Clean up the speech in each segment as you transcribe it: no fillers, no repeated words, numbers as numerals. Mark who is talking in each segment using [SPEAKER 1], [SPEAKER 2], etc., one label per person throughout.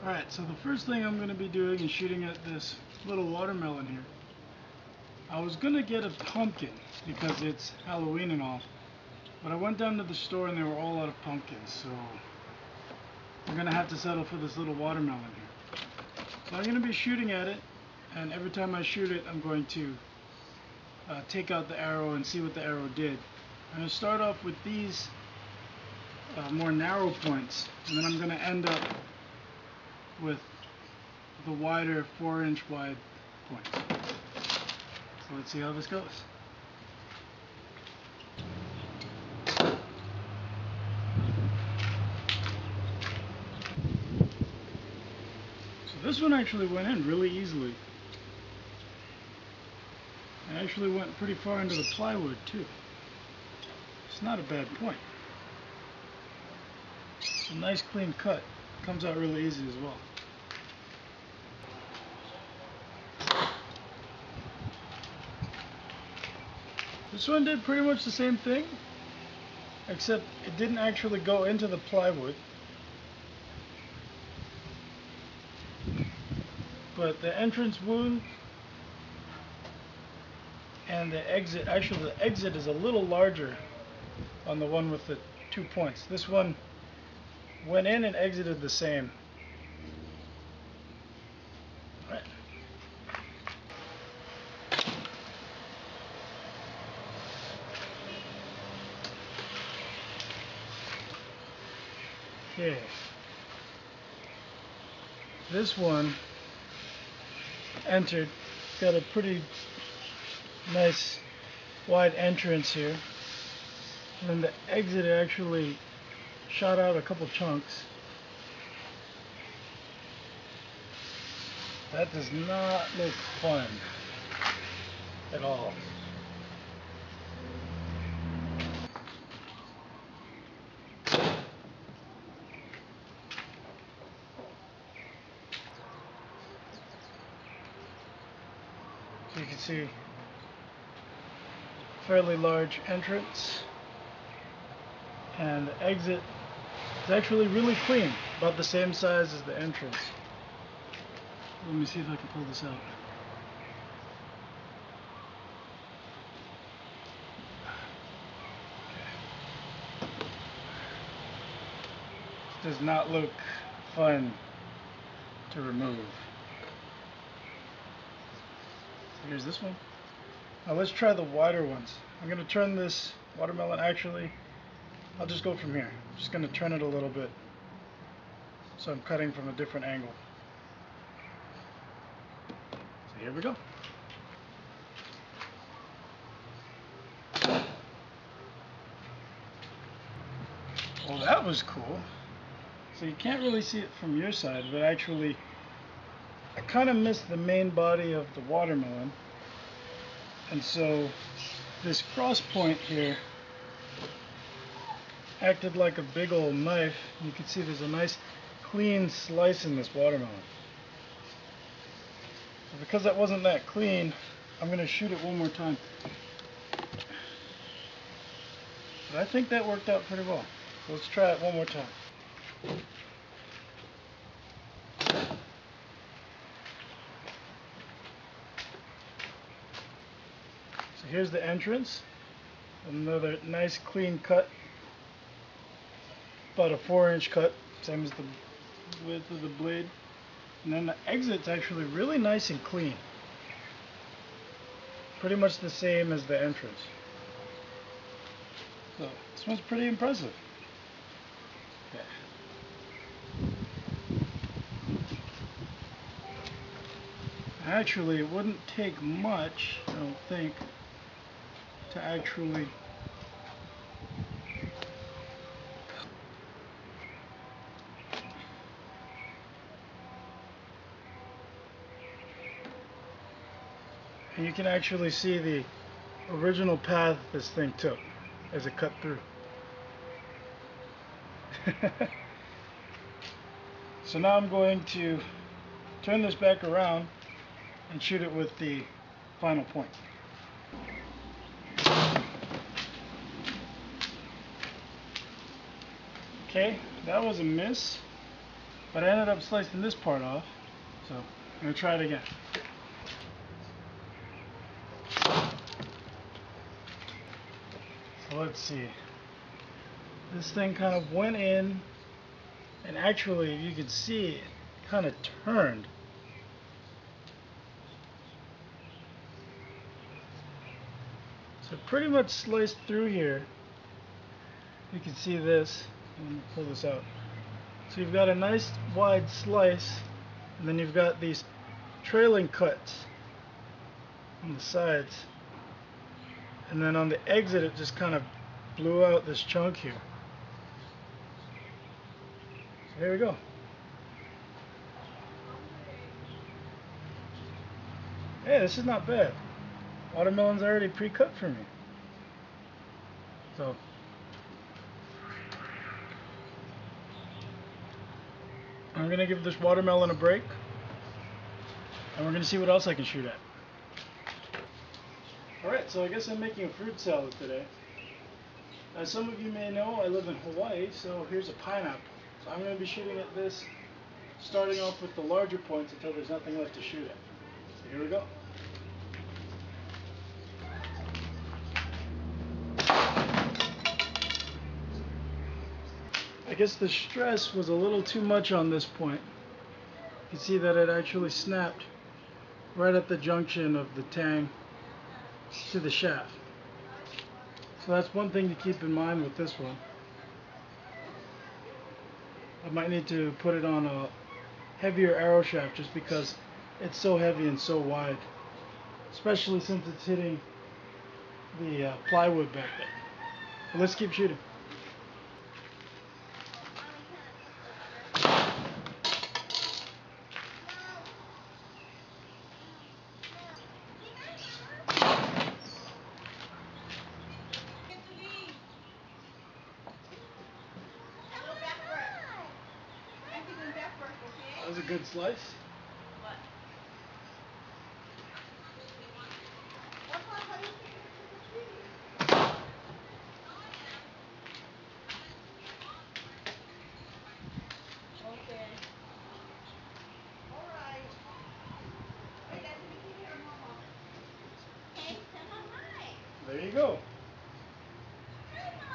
[SPEAKER 1] Alright, so the first thing I'm going to be doing is shooting at this little watermelon here. I was going to get a pumpkin because it's Halloween and all, but I went down to the store and they were all out of pumpkins, so I'm going to have to settle for this little watermelon here. So I'm going to be shooting at it, and every time I shoot it I'm going to take out the arrow and see what the arrow did. I'm going to start off with these more narrow points, and then I'm going to end up with the wider 4-inch wide points. So let's see how this goes. So this one actually went in really easily. It actually went pretty far into the plywood too. It's not a bad point. It's a nice clean cut. Comes out really easy as well. This one did pretty much the same thing, except it didn't actually go into the plywood. But the entrance wound and the exit, actually the exit is a little larger on the one with the 2 points. This one went in and exited the same. Right. Okay. This one entered, got a pretty nice wide entrance here. And then the exit actually shot out a couple chunks. That does not look fun at all. So you can see fairly large entrance, and the exit is actually really clean, about the same size as the entrance. Let me see if I can pull this out. Okay. This does not look fun to remove. So here's this one. Now let's try the wider ones. I'm going to turn this watermelon, actually, I'll just go from here. I'm just going to turn it a little bit so I'm cutting from a different angle. So here we go. Well, that was cool. So you can't really see it from your side, but actually I kind of missed the main body of the watermelon. And so this cross point here acted like a big old knife. You can see there's a nice clean slice in this watermelon. So because that wasn't that clean, I'm going to shoot it one more time. But I think that worked out pretty well. So let's try it one more time. So here's the entrance. Another nice clean cut. About a 4-inch cut, same as the width of the blade. And then the exit's actually really nice and clean. Pretty much the same as the entrance. So this one's pretty impressive. Okay. Actually, it wouldn't take much, I don't think, to actually and you can actually see the original path this thing took as it cut through. So now I'm going to turn this back around and shoot it with the final point. Okay, that was a miss, but I ended up slicing this part off, so I'm going to try it again. So let's see. This thing kind of went in, and actually, if you can see, it kind of turned. So pretty much sliced through here. You can see this. Let me pull this out. So you've got a nice wide slice, and then you've got these trailing cuts on the sides. And then on the exit, it just kind of blew out this chunk here. So here we go. Hey, this is not bad. Watermelon's already pre-cut for me. So I'm gonna give this watermelon a break, and we're gonna see what else I can shoot at. Alright, so I guess I'm making a fruit salad today. As some of you may know, I live in Hawaii, so here's a pineapple. So I'm going to be shooting at this, starting off with the larger points until there's nothing left to shoot at. So here we go. I guess the stress was a little too much on this point. You can see that it actually snapped right at the junction of the tang to the shaft. So that's one thing to keep in mind with this one. I might need to put it on a heavier arrow shaft just because it's so heavy and so wide, especially since it's hitting the plywood back there. But let's keep shooting. That was a good slice. There you go.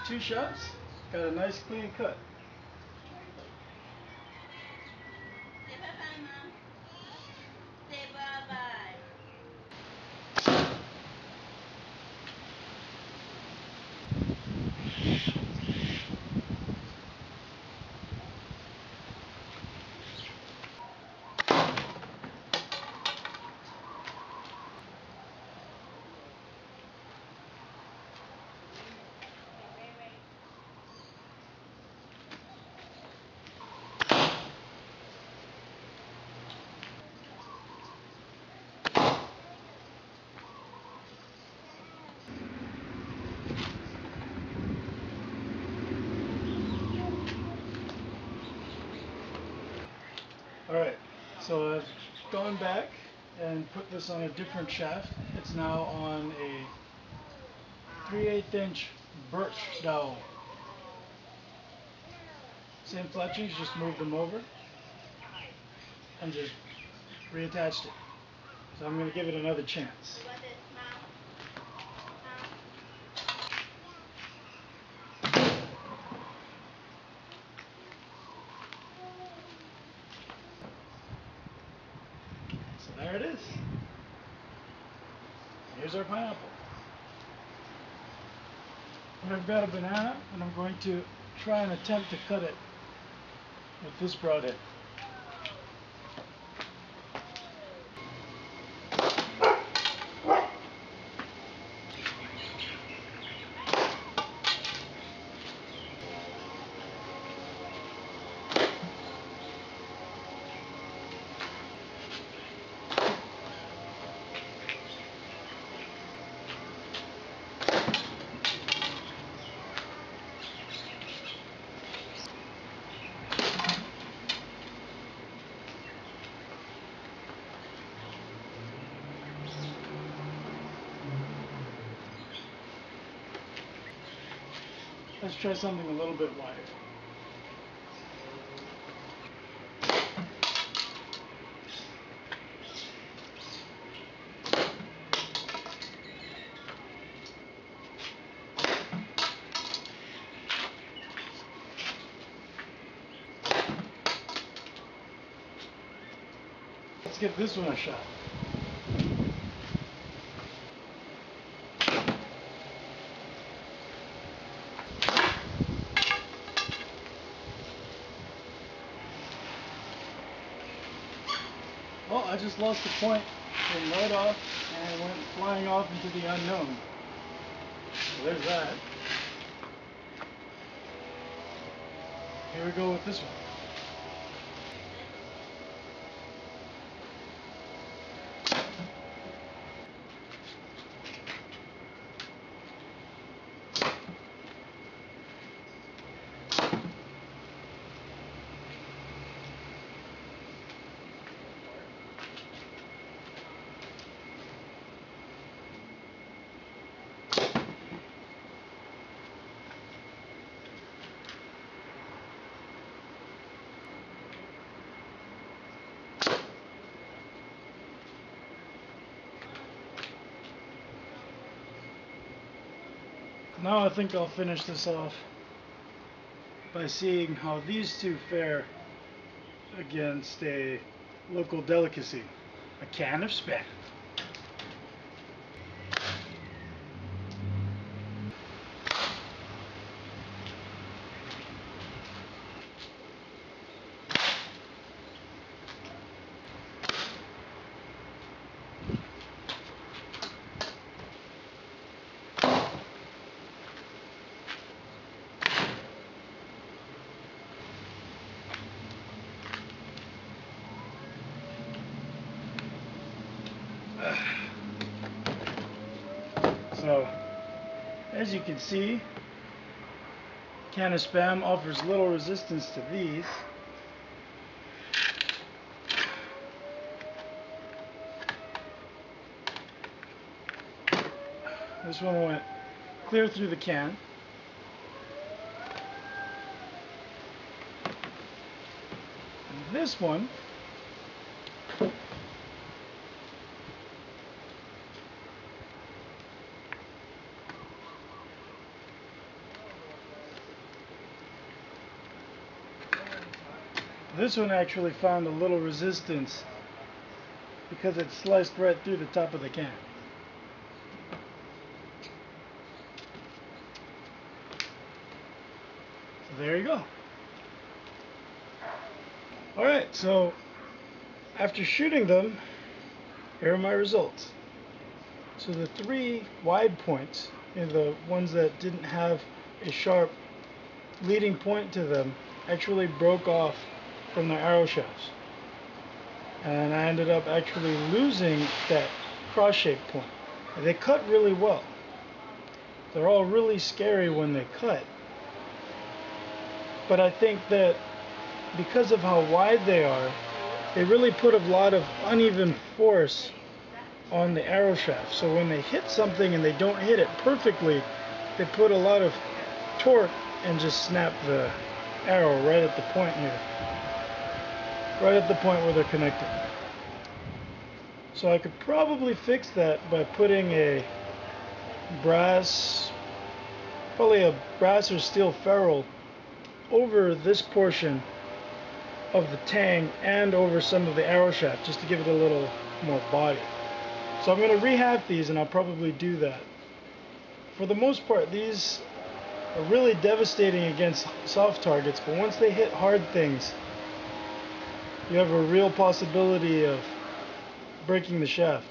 [SPEAKER 1] 2 shots, got a nice clean cut.
[SPEAKER 2] Say bye-bye, Mom. Say bye-bye.
[SPEAKER 1] Alright, so I've gone back and put this on a different shaft. It's now on a 3/8 inch birch dowel. Same fletchings, just moved them over and just reattached it. So I'm going to give it another chance.
[SPEAKER 2] You want this, Mom?
[SPEAKER 1] So there it is. Here's our pineapple. And I've got a banana, and I'm going to try and attempt to cut it with this broadhead. Let's try something a little bit wider. Let's give this one a shot. Well, I just lost the point, came right off, and went flying off into the unknown. So there's that. Here we go with this one. Now I think I'll finish this off by seeing how these two fare against a local delicacy, a can of Spam. So, as you can see, can of Spam offers little resistance to these. This one went clear through the can. And this one actually found a little resistance because it sliced right through the top of the can. So there you go. Alright, so after shooting them, here are my results. So the three wide points, the ones that didn't have a sharp leading point to them, actually broke off from their arrow shafts. And I ended up actually losing that cross-shaped point. And they cut really well. They're all really scary when they cut. But I think that because of how wide they are, they really put a lot of uneven force on the arrow shaft. So when they hit something and they don't hit it perfectly, they put a lot of torque and just snap the arrow right at the point here. Right at the point where they're connected. So I could probably fix that by putting a brass, probably a brass or steel ferrule over this portion of the tang and over some of the arrow shaft just to give it a little more body. So I'm going to rehab these, and I'll probably do that. For the most part, these are really devastating against soft targets, but once they hit hard things, you have a real possibility of breaking the shaft.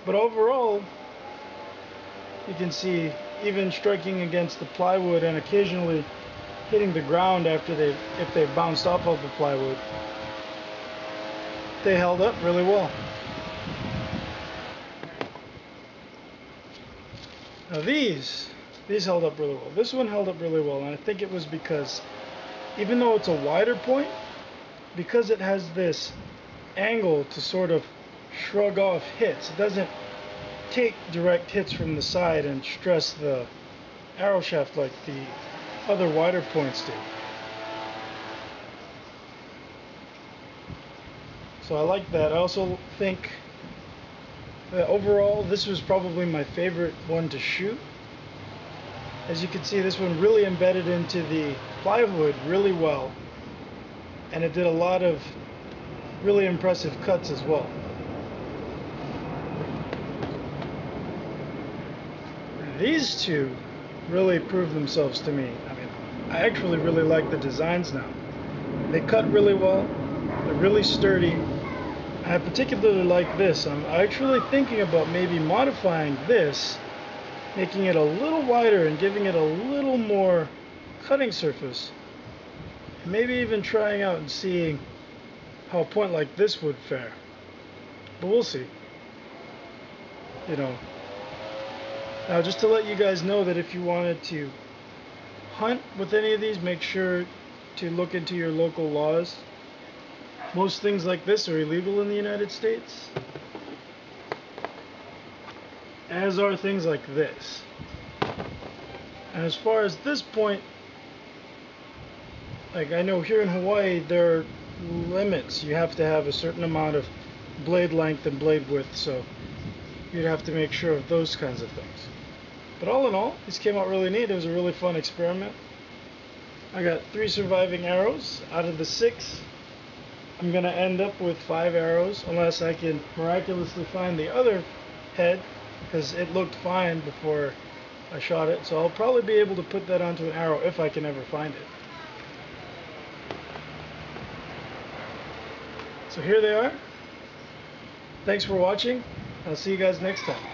[SPEAKER 1] But overall, you can see even striking against the plywood and occasionally hitting the ground after if they bounced off of the plywood, they held up really well. Now these held up really well. This one held up really well, and I think it was because even though it's a wider point, because it has this angle to sort of shrug off hits, it doesn't take direct hits from the side and stress the arrow shaft like the other wider points do. So I like that. I also think that overall this was probably my favorite one to shoot. As you can see, this one really embedded into the plywood really well, and it did a lot of really impressive cuts as well. These two really prove themselves to me. I mean, I actually really like the designs now. They cut really well. They're really sturdy. I particularly like this. I'm actually thinking about maybe modifying this, making it a little wider and giving it a little more cutting surface. And maybe even trying out and seeing how a point like this would fare. But we'll see. You know. Now, just to let you guys know that if you wanted to hunt with any of these, make sure to look into your local laws. Most things like this are illegal in the United States, as are things like this. And as far as this point, like I know here in Hawaii, there are limits. You have to have a certain amount of blade length and blade width, so you'd have to make sure of those kinds of things. But all in all, this came out really neat. It was a really fun experiment. I got 3 surviving arrows out of the 6. I'm going to end up with 5 arrows unless I can miraculously find the other head, because it looked fine before I shot it. So I'll probably be able to put that onto an arrow if I can ever find it. So here they are. Thanks for watching. I'll see you guys next time.